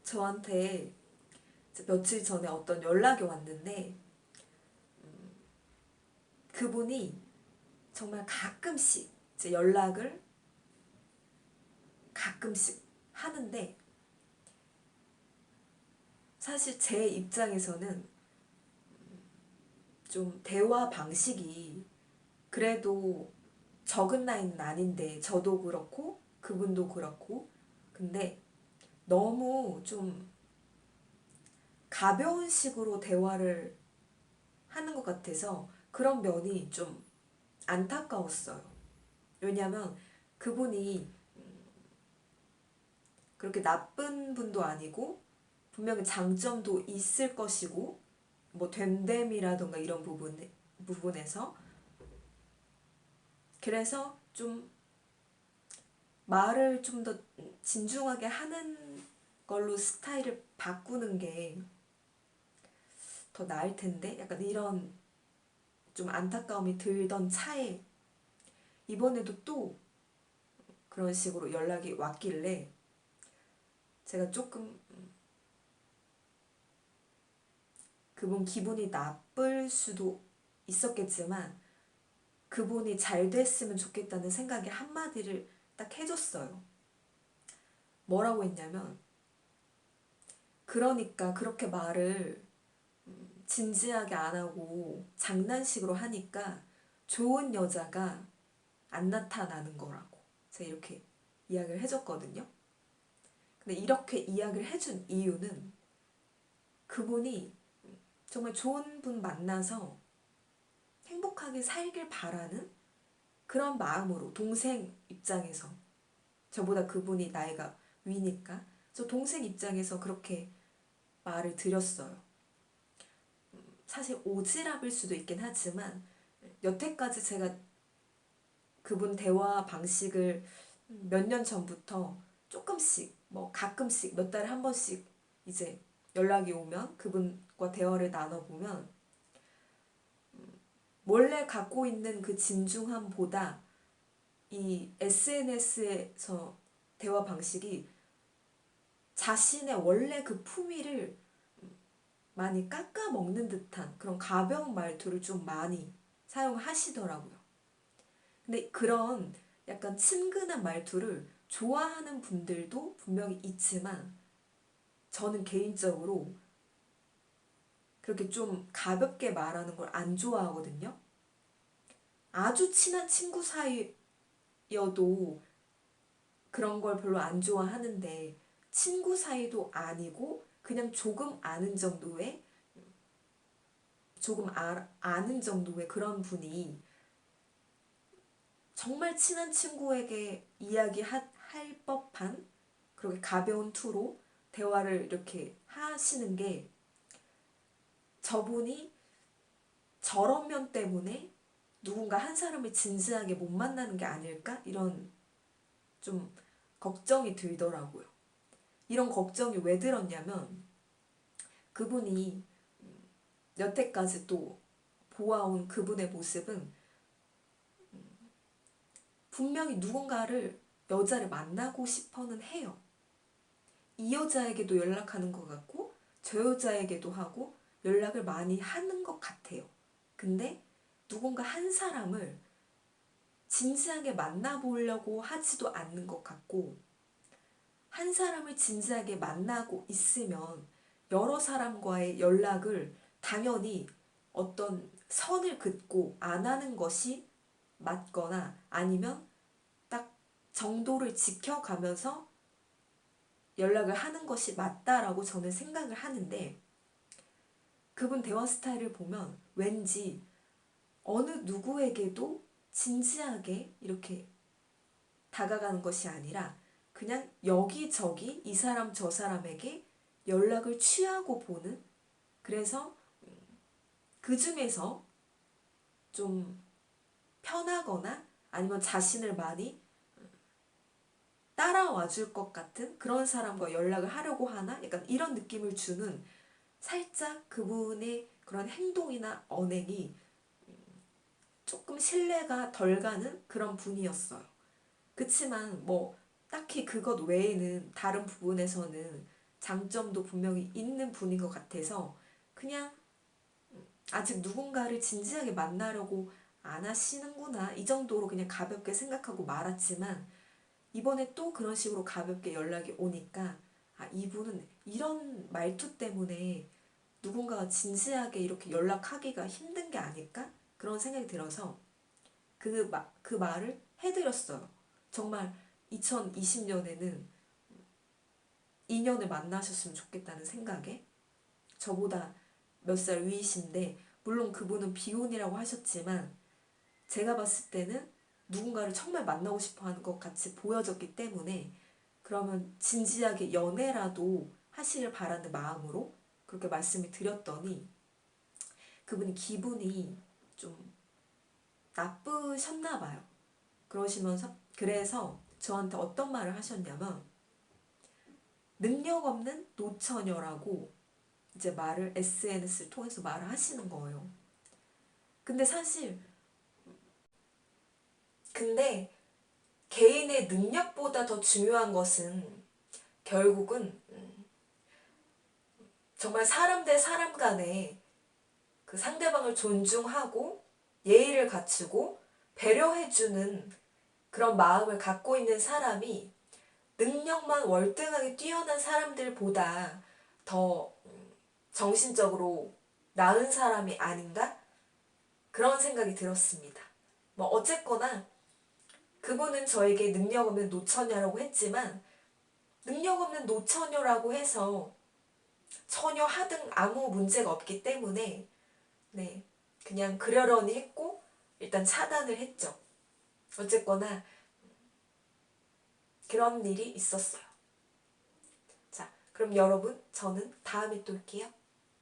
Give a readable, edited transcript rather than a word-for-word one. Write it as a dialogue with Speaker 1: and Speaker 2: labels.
Speaker 1: 저한테 며칠 전에 어떤 연락이 왔는데 그분이 정말 가끔씩 이제 연락을 가끔씩 하는데 사실 제 입장에서는 좀 대화 방식이 그래도 적은 나이는 아닌데 저도 그렇고 그분도 그렇고 근데 너무 좀 가벼운 식으로 대화를 하는 것 같아서 그런 면이 좀 안타까웠어요. 왜냐면 그분이 그렇게 나쁜 분도 아니고 분명히 장점도 있을 것이고 뭐 됨됨이라던가 이런 부분에서 그래서 좀 말을 좀 더 진중하게 하는 걸로 스타일을 바꾸는 게 더 나을 텐데 약간 이런 좀 안타까움이 들던 차에 이번에도 또 그런 식으로 연락이 왔길래 제가 조금 그분 기분이 나쁠 수도 있었겠지만 그분이 잘 됐으면 좋겠다는 생각에 한마디를 딱 해줬어요. 뭐라고 했냐면 그러니까 그렇게 말을 진지하게 안 하고 장난식으로 하니까 좋은 여자가 안 나타나는 거라고 제가 이렇게 이야기를 해줬거든요. 근데 이렇게 이야기를 해준 이유는 그분이 정말 좋은 분 만나서 행복하게 살길 바라는 그런 마음으로 동생 입장에서 저보다 그분이 나이가 위니까 저 동생 입장에서 그렇게 말을 드렸어요. 사실 오지랖일 수도 있긴 하지만 여태까지 제가 그분 대화 방식을 몇 년 전부터 조금씩 뭐 가끔씩 몇 달에 한 번씩 이제 연락이 오면 그분과 대화를 나눠보면 원래 갖고 있는 그 진중함보다 이 SNS에서 대화 방식이 자신의 원래 그 품위를 많이 깎아먹는 듯한 그런 가벼운 말투를 좀 많이 사용하시더라고요. 근데 그런 약간 친근한 말투를 좋아하는 분들도 분명히 있지만 저는 개인적으로 그렇게 좀 가볍게 말하는 걸 안 좋아하거든요. 아주 친한 친구 사이여도 그런 걸 별로 안 좋아하는데 친구 사이도 아니고 그냥 아는 정도의 그런 분이 정말 친한 친구에게 이야기할 법한 그렇게 가벼운 투로 대화를 이렇게 하시는 게 저분이 저런 면 때문에 누군가 한 사람을 진지하게 못 만나는 게 아닐까? 이런 좀 걱정이 들더라고요. 이런 걱정이 왜 들었냐면 그분이 여태까지 또 보아온 그분의 모습은 분명히 누군가를 여자를 만나고 싶어는 해요. 이 여자에게도 연락하는 것 같고 저 여자에게도 하고 연락을 많이 하는 것 같아요. 근데 누군가 한 사람을 진지하게 만나보려고 하지도 않는 것 같고 한 사람을 진지하게 만나고 있으면 여러 사람과의 연락을 당연히 어떤 선을 긋고 안 하는 것이 맞거나 아니면 딱 정도를 지켜가면서 연락을 하는 것이 맞다라고 저는 생각을 하는데 그분 대화 스타일을 보면 왠지 어느 누구에게도 진지하게 이렇게 다가가는 것이 아니라 그냥 여기저기 이 사람 저 사람에게 연락을 취하고 보는 그래서 그 중에서 좀 편하거나 아니면 자신을 많이 따라와 줄 것 같은 그런 사람과 연락을 하려고 하나? 약간 이런 느낌을 주는 살짝 그분의 그런 행동이나 언행이 조금 신뢰가 덜 가는 그런 분이었어요. 그치만 뭐 딱히 그것 외에는 다른 부분에서는 장점도 분명히 있는 분인 것 같아서 그냥 아직 누군가를 진지하게 만나려고 안 하시는구나 이 정도로 그냥 가볍게 생각하고 말았지만 이번에 또 그런 식으로 가볍게 연락이 오니까 아, 이분은 이런 말투 때문에 누군가가 진지하게 이렇게 연락하기가 힘든 게 아닐까? 그런 생각이 들어서 그 말을 해드렸어요. 정말 2020년에는 인연을 만나셨으면 좋겠다는 생각에 저보다 몇 살 위이신데 물론 그분은 비혼이라고 하셨지만 제가 봤을 때는 누군가를 정말 만나고 싶어 하는 것 같이 보여졌기 때문에 그러면 진지하게 연애라도 하시길 바라는 마음으로 그렇게 말씀을 드렸더니 그분이 기분이 좀 나쁘셨나 봐요. 그러시면서 그래서 저한테 어떤 말을 하셨냐면 능력 없는 노처녀라고 이제 말을 SNS를 통해서 말을 하시는 거예요. 근데 사실 근데 개인의 능력보다 더 중요한 것은 결국은 정말 사람 대 사람 간에 그 상대방을 존중하고 예의를 갖추고 배려해주는 그런 마음을 갖고 있는 사람이 능력만 월등하게 뛰어난 사람들보다 더 정신적으로 나은 사람이 아닌가? 그런 생각이 들었습니다. 뭐 어쨌거나 그분은 저에게 능력 없는 노처녀라고 했지만 능력 없는 노처녀라고 해서 처녀 하등 아무 문제가 없기 때문에 네 그냥 그러려니 했고 일단 차단을 했죠. 어쨌거나 그런 일이 있었어요. 자, 그럼 여러분 저는 다음에 또 올게요.